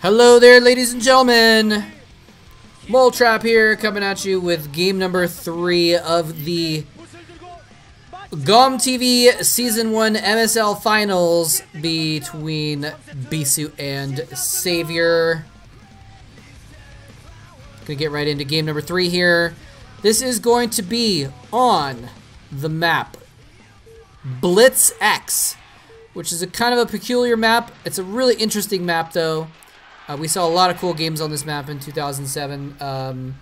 Hello there, ladies and gentlemen. Mole Trap here, coming at you with game number 3 of the GomTV Season 1 MSL Finals between Bisu and Savior. Gonna get right into game number 3 here. This is going to be on the map Blitz X, which is a kind of a peculiar map. It's a really interesting map though. We saw a lot of cool games on this map in 2007.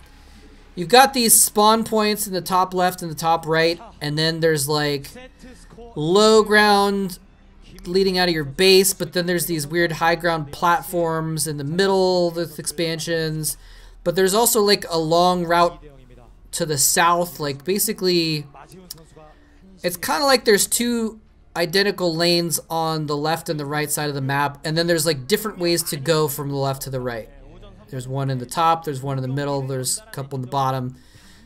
You've got these spawn points in the top left and the top right, and then there's like low ground leading out of your base, but then there's these weird high ground platforms in the middle with expansions. But there's also like a long route to the south, like basically it's kind of like there's two identical lanes on the left and the right side of the map, and then there's like different ways to go from the left to the right. There's one in the top, there's one in the middle, there's a couple in the bottom.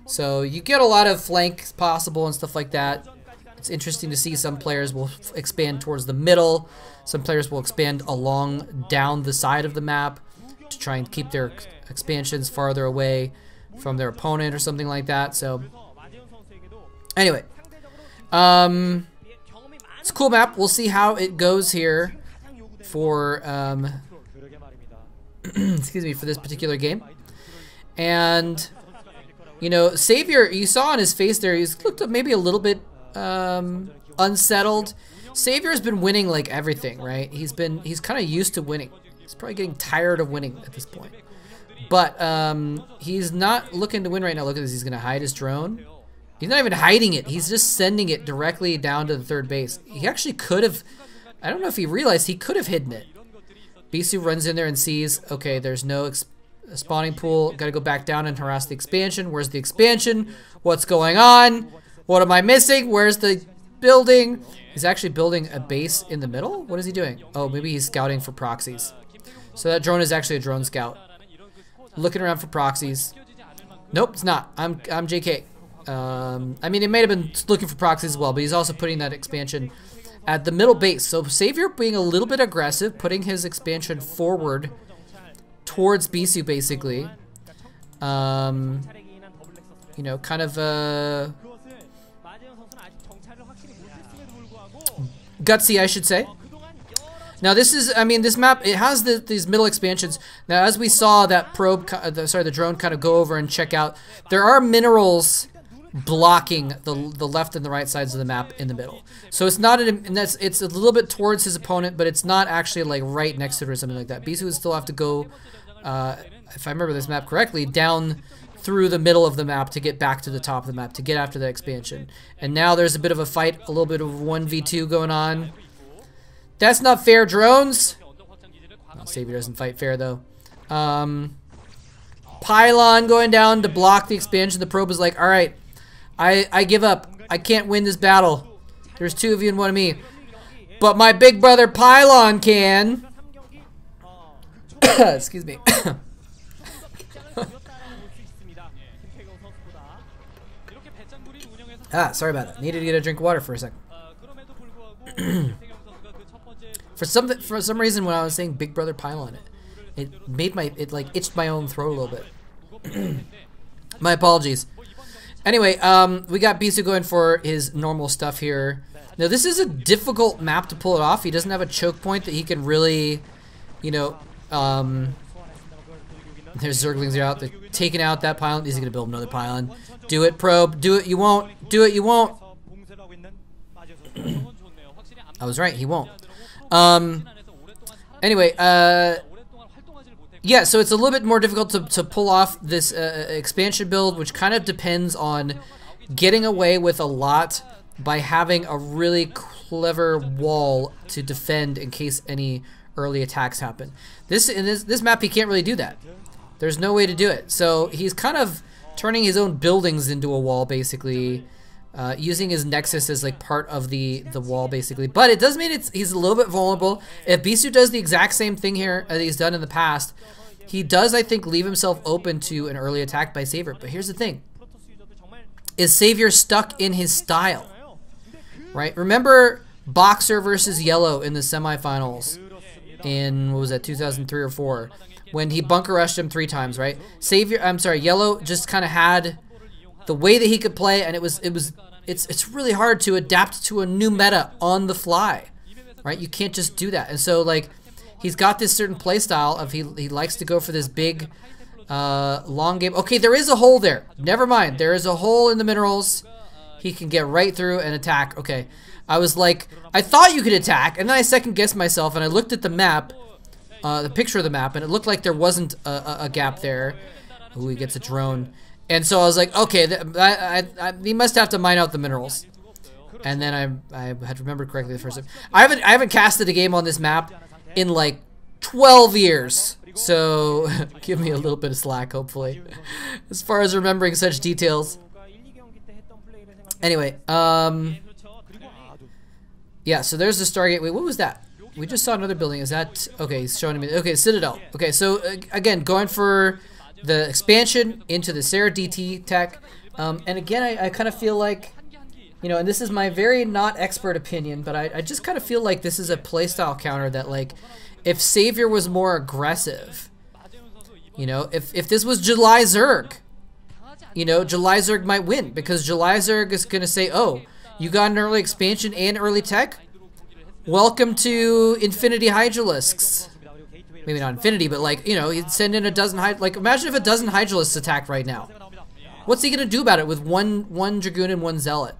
So you get a lot of flanks possible and stuff like that. It's interesting to see some players will expand towards the middle, some players will expand along down the side of the map to try and keep their expansions farther away from their opponent or something like that. So anyway, it's a cool map. We'll see how it goes here for excuse me, for this particular game. And you know, Savior, you saw on his face there, he's looked maybe a little bit unsettled. Savior's been winning like everything, right? He's kind of used to winning. He's probably getting tired of winning at this point. But he's not looking to win right now. Look at this, he's gonna hide his drone. He's not even hiding it. He's just sending it directly down to the third base. He actually could have, I don't know if he realized he could have hidden it. Bisu runs in there and sees, okay, there's no spawning pool. Got to go back down and harass the expansion. Where's the expansion? What's going on? What am I missing? Where's the building? He's actually building a base in the middle? What is he doing? Oh, maybe he's scouting for proxies. So that drone is actually a drone scout. Looking around for proxies. Nope, it's not. I'm JK. I mean, it may have been looking for proxies as well, but he's also putting that expansion at the middle base. So Savior being a little bit aggressive, putting his expansion forward towards Bisu, basically. You know, kind of gutsy, I should say. Now this is, I mean, this map, it has these middle expansions. Now as we saw that the drone kind of go over and check out, there are minerals blocking the left and the right sides of the map in the middle. So it's not, it's a little bit towards his opponent, but it's not actually like right next to it or something like that. Bisu would still have to go, if I remember this map correctly, down through the middle of the map to get back to the top of the map, to get after the expansion. And now there's a bit of a fight, a little bit of 1v2 going on. That's not fair, drones. No, Savior doesn't fight fair though. Pylon going down to block the expansion. The probe is like, all right, I give up. I can't win this battle. There's two of you and one of me. But my big brother Pylon can. Excuse me. Sorry about that. Needed to get a drink of water for a second. For some reason, when I was saying Big Brother Pylon, it made it like itched my own throat a little bit. My apologies. Anyway, we got Bisu going for his normal stuff here. Now this is a difficult map to pull it off. He doesn't have a choke point that he can really, you know, there's Zerglings are out. They're taking out that pylon. He's gonna build another pylon. Do it, probe. Do it, you won't. Do it, you won't. I was right, he won't. Anyway, yeah, so it's a little bit more difficult to pull off this expansion build, which kind of depends on getting away with a lot by having a really clever wall to defend in case any early attacks happen. In this map, he can't really do that. There's no way to do it. So he's kind of turning his own buildings into a wall, basically, using his nexus as like part of the wall, basically. But it does mean he's a little bit vulnerable. If Bisu does the exact same thing here that he's done in the past, he does, I think, leave himself open to an early attack by Savior. But here's the thing. Is Savior stuck in his style? Right? Remember Boxer versus Yellow in the semifinals. in, what was that, 2003 or 4, when he bunker rushed him 3 times, right? Yellow just kind of had the way that he could play, and it's really hard to adapt to a new meta on the fly, right? You can't just do that. And so, like, he's got this certain play style of he likes to go for this big long game. Okay, there is a hole there. Never mind. There is a hole in the minerals. He can get right through and attack. Okay. I was like, I thought you could attack, and then I second guessed myself, and I looked at the map, the picture of the map, and it looked like there wasn't a gap there. Ooh, he gets a drone. And so I was like, okay, he must have to mine out the minerals. And then I had remembered correctly the first time. I haven't casted a game on this map in like 12 years. So give me a little bit of slack, hopefully, as far as remembering such details. Anyway, yeah, so there's the Stargate. Wait, what was that? We just saw another building. Is that... Okay, he's showing me... Okay, Citadel. Okay, so, again, going for the expansion into the Sarah DT tech. And again, I kind of feel like... You know, and this is my very not expert opinion, but I just kind of feel like this is a playstyle counter that, like, if Savior was more aggressive, you know, if this was July Zerg, you know, July Zerg might win, because July Zerg is going to say, oh, you got an early expansion and early tech? Welcome to Infinity Hydralisks. Maybe not Infinity, but like, you know, he'd send in a dozen like, imagine if a dozen Hydralisks attacked right now. What's he gonna do about it with one Dragoon and 1 Zealot?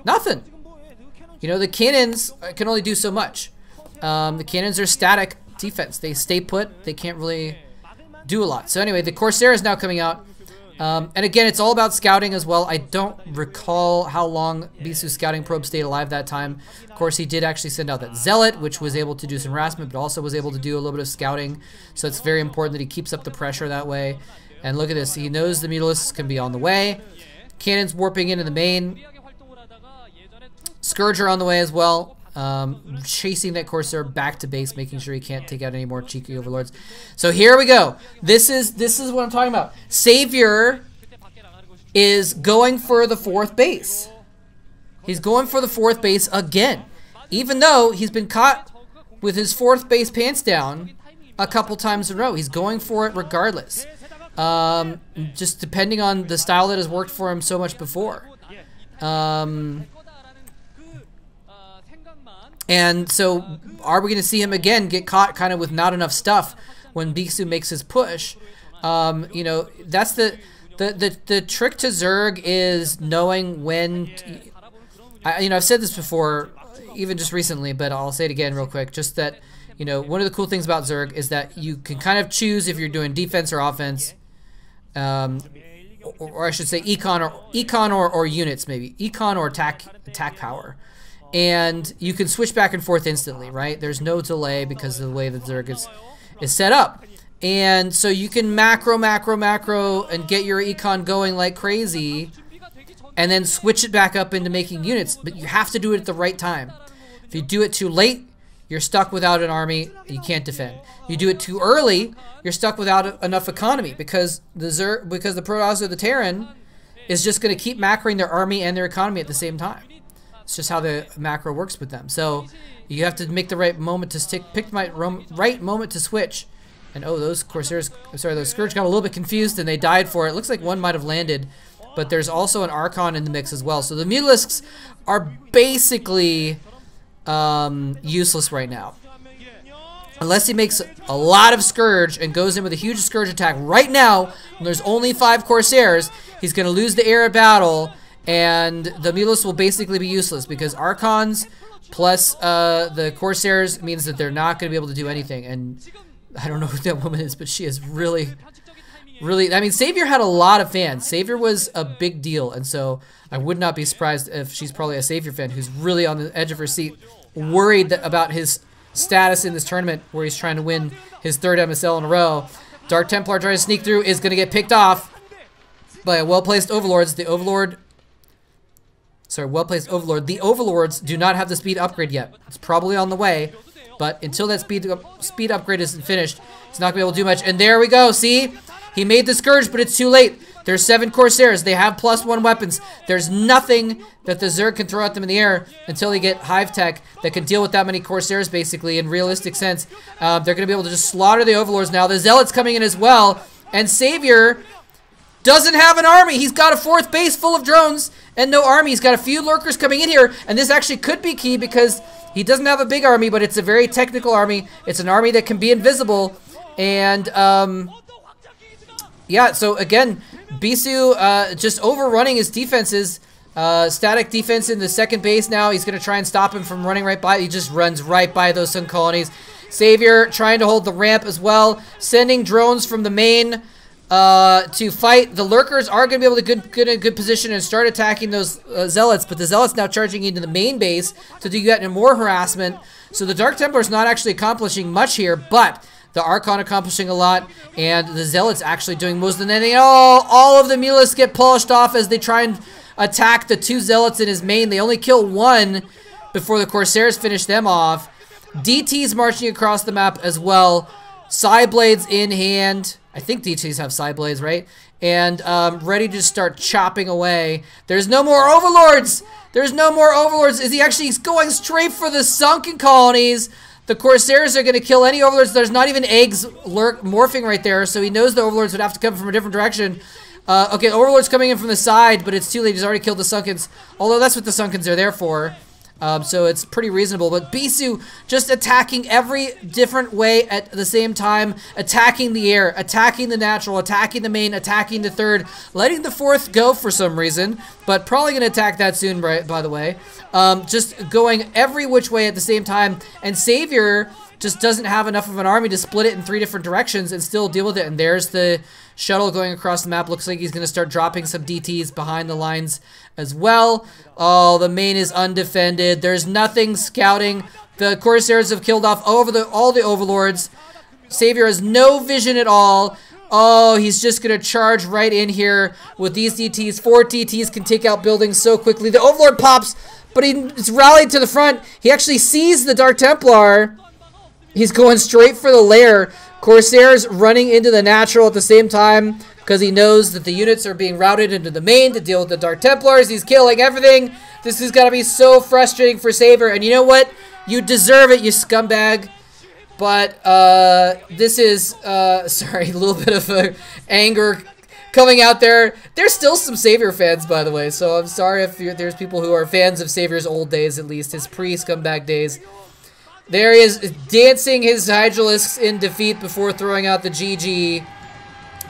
Nothing. You know, the cannons can only do so much. The cannons are static defense. They stay put. They can't really do a lot. So anyway, the Corsair is now coming out. And again, it's all about scouting as well. I don't recall how long Bisu's scouting probe stayed alive that time. Of course, he did actually send out that Zealot, which was able to do some harassment, but also was able to do a little bit of scouting. So it's very important that he keeps up the pressure that way. And look at this. He knows the Mutalisks can be on the way. Cannons warping into the main. Scourger on the way as well. Chasing that Corsair back to base, making sure he can't take out any more cheeky overlords. So here we go. This is what I'm talking about. Savior is going for the 4th base. He's going for the 4th base again, even though he's been caught with his 4th base pants down a couple times in a row. He's going for it regardless. Just depending on the style that has worked for him so much before. And so, are we going to see him again get caught kind of with not enough stuff when Bisu makes his push? You know, that's the trick to Zerg is knowing when. You know, I've said this before, even just recently, but I'll say it again real quick. Just that, you know, one of the cool things about Zerg is that you can kind of choose if you're doing defense or offense, or I should say econ or units maybe, econ or attack power. And you can switch back and forth instantly, right? There's no delay because of the way that Zerg is set up. And so you can macro, and get your econ going like crazy, and then switch it back up into making units. But you have to do it at the right time. If you do it too late, you're stuck without an army, and you can't defend. You do it too early, you're stuck without enough economy, because the Protoss or the Terran is just going to keep macroing their army and their economy at the same time. It's just how the macro works with them. So you have to make the right moment to pick the right moment to switch. And oh, those Corsairs, sorry, those Scourge got a little bit confused and they died for it. Looks like one might have landed, but there's also an Archon in the mix as well. So the Mutalisks are basically useless right now. Unless he makes a lot of Scourge and goes in with a huge Scourge attack right now, when there's only 5 Corsairs, he's going to lose the air of battle. And the Mutalisks will basically be useless because Archons plus the Corsairs means that they're not going to be able to do anything. And I don't know who that woman is, but she is really... I mean, Savior had a lot of fans. Savior was a big deal. And so I would not be surprised if she's probably a Savior fan who's really on the edge of her seat, worried about his status in this tournament where he's trying to win his 3rd MSL in a row. Dark Templar trying to sneak through is going to get picked off by a well-placed Overlords. The Overlord... Sorry, well-placed Overlord. The Overlords do not have the speed upgrade yet. It's probably on the way, but until that speed upgrade isn't finished, it's not going to be able to do much. And there we go, see? He made the Scourge, but it's too late. There's 7 Corsairs. They have +1 weapons. There's nothing that the Zerg can throw at them in the air until they get Hive Tech that can deal with that many Corsairs, basically, in realistic sense. They're going to be able to just slaughter the Overlords now. The Zealots coming in as well. And Savior doesn't have an army. He's got a 4th base full of drones and no army. He's got a few lurkers coming in here. And this actually could be key because he doesn't have a big army, but it's a very technical army. It's an army that can be invisible. And, yeah, so again, Bisu just overrunning his defenses. Static defense in the 2nd base now. He's going to try and stop him from running right by. He just runs right by those Sun Colonies. Savior trying to hold the ramp as well. Sending drones from the main to fight. The lurkers are going to be able to get in a good position and start attacking those zealots, but the zealots now charging into the main base to do yet more harassment. So the Dark Templar's not actually accomplishing much here, but the Archon accomplishing a lot, and the zealots actually doing most of anything. Oh, all of the Mulas get polished off as they try and attack the 2 zealots in his main. They only kill 1 before the Corsairs finish them off. DT's marching across the map as well. Psyblades in hand. I think DTs have Psyblades, right? And ready to start chopping away. There's no more Overlords! There's no more Overlords! Is he actually going straight for the sunken colonies? The Corsairs are going to kill any Overlords. There's not even eggs morphing right there, so he knows the Overlords would have to come from a different direction. Okay, Overlord's coming in from the side, but it's too late. He's already killed the Sunkens. Although that's what the Sunkens are there for. So it's pretty reasonable. But Bisu just attacking every different way at the same time. Attacking the air, attacking the natural, attacking the main, attacking the 3rd. Letting the 4th go for some reason. But probably going to attack that soon, right, by the way. Just going every which way at the same time. And Savior just doesn't have enough of an army to split it in 3 different directions and still deal with it. And there's the shuttle going across the map. Looks like he's going to start dropping some DTs behind the lines as well. Oh, the main is undefended. There's nothing scouting. The Corsairs have killed off all the Overlords. Savior has no vision at all. Oh, he's just going to charge right in here with these DTs. 4 DTs can take out buildings so quickly. The Overlord pops, but he's rallied to the front. He actually sees the Dark Templar. He's going straight for the lair. Corsairs running into the natural at the same time because he knows that the units are being routed into the main to deal with the Dark Templars. He's killing everything. This is going to be so frustrating for Saber. And you know what? You deserve it, you scumbag. But this is, sorry, a little bit of anger coming out there. There's still some Savior fans, by the way. So I'm sorry if there's people who are fans of Savior's old days, at least. His pre-scumbag days. There he is, dancing his Hydralisks in defeat before throwing out the GG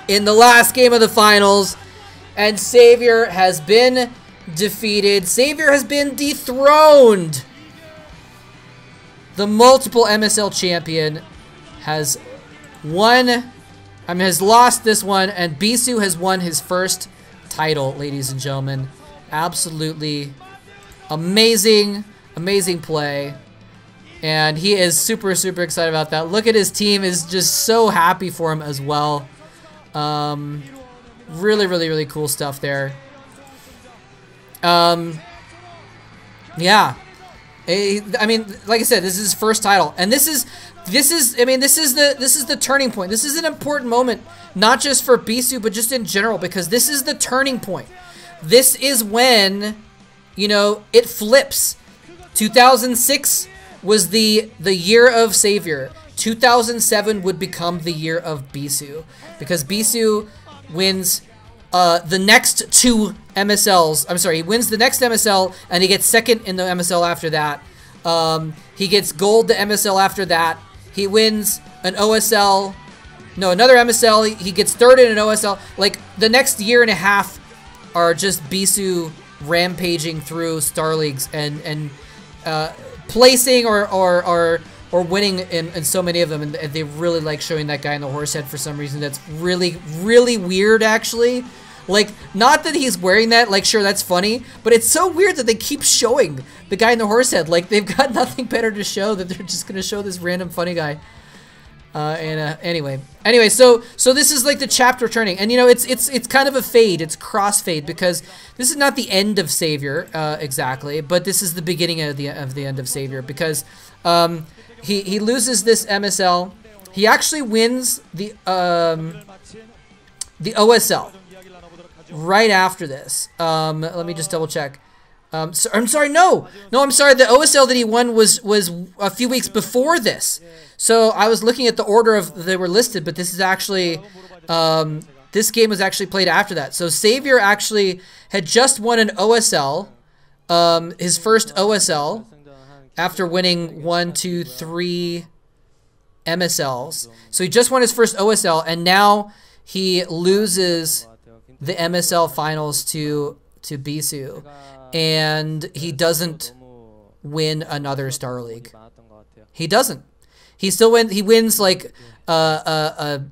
in the last game of the finals. And Savior has been defeated. Savior has been dethroned. The multiple MSL champion has has lost this one, and Bisu has won his first title, ladies and gentlemen. Absolutely amazing, amazing play. And he is super, super excited about that. Look at his team is just so happy for him as well. Really, really, really cool stuff there. Yeah. I mean, like I said, this is his first title, and this is the turning point. This is an important moment, not just for Bisu, but just in general, because this is the turning point. This is when, you know, it flips. 2006 was the year of Savior. 2007 would become the year of Bisu, because Bisu wins the next 2 MSLs. I'm sorry, he wins the next MSL, and he gets second in the MSL after that. He gets gold the MSL after that. He wins an OSL, no, another MSL. He gets third in an OSL. Like, the next year and a half are just Bisu rampaging through Star Leagues and placing or winning in so many of them, and they really like showing that guy in the horse head for some reason. That's really, really weird, actually. Like, not that he's wearing that, like, sure, that's funny, but it's so weird that they keep showing the guy in the horse head. Like, they've got nothing better to show, that they're just gonna show this random funny guy. Anyway, so this is like the chapter turning, and you know, it's kind of a fade. It's crossfade, because this is not the end of Savior exactly, but this is the beginning of the end of Savior, because he loses this MSL. He actually wins the the OSL right after this. Let me just double check. I'm sorry, no, I'm sorry. The OSL that he won was a few weeks before this. So I was looking at the order of they were listed, but this is actually this game was actually played after that. So Savior actually had just won an OSL, his first OSL, after winning 1, 2, 3 MSLs. So he just won his first OSL, and now he loses the MSL finals to Bisu, and he doesn't win another Star League. He doesn't. He still wins. He wins like a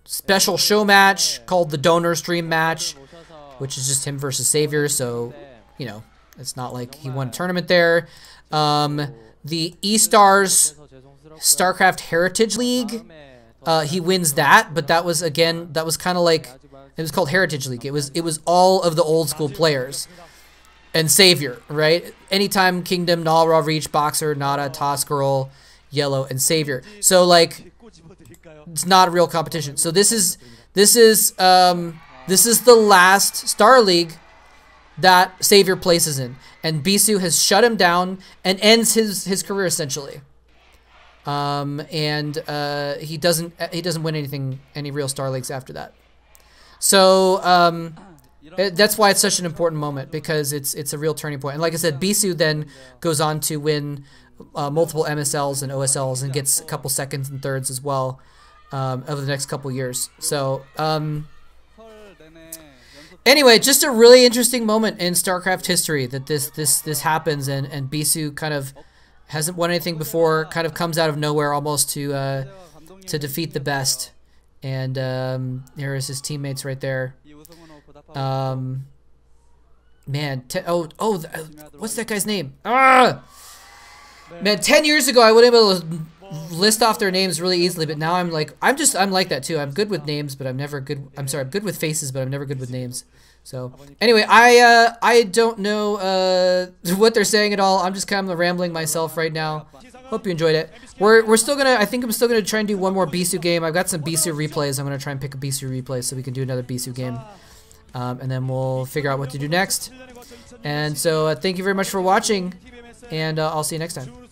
special show match called the Donor Stream match, which is just him versus Savior. So, you know, it's not like he won a tournament there. The E-Stars StarCraft Heritage League, he wins that, but that was kind of like, it was called Heritage League. It was all of the old school players and Savior, right? Anytime Kingdom, Nalra, Reach, Boxer, Nada, Toss Girl, Yellow, and Savior. So like, it's not a real competition. So this is the last Star League that Savior places in, and Bisu has shut him down and ends his career essentially. He doesn't win any real Star Leagues after that. So that's why it's such an important moment, because it's a real turning point. And like I said, Bisu then goes on to win multiple MSLs and OSLs and gets a couple seconds and thirds as well over the next couple years. So anyway, just a really interesting moment in StarCraft history that this happens, and Bisu kind of hasn't won anything before, kind of comes out of nowhere almost to defeat the best. And there is his teammates right there. Man, what's that guy's name? Man, 10 years ago I would have been able to list off their names really easily, but now I'm like that too. I'm good with names, but I'm never good. I'm good with faces, but I'm never good with names. So anyway, I don't know what they're saying at all. I'm just kind of rambling myself right now. Hope you enjoyed it. We're still gonna. I think I'm still gonna try and do one more Bisu game. I've got some Bisu replays. I'm gonna try and pick a Bisu replay so we can do another Bisu game, and then we'll figure out what to do next. And so thank you very much for watching, and I'll see you next time.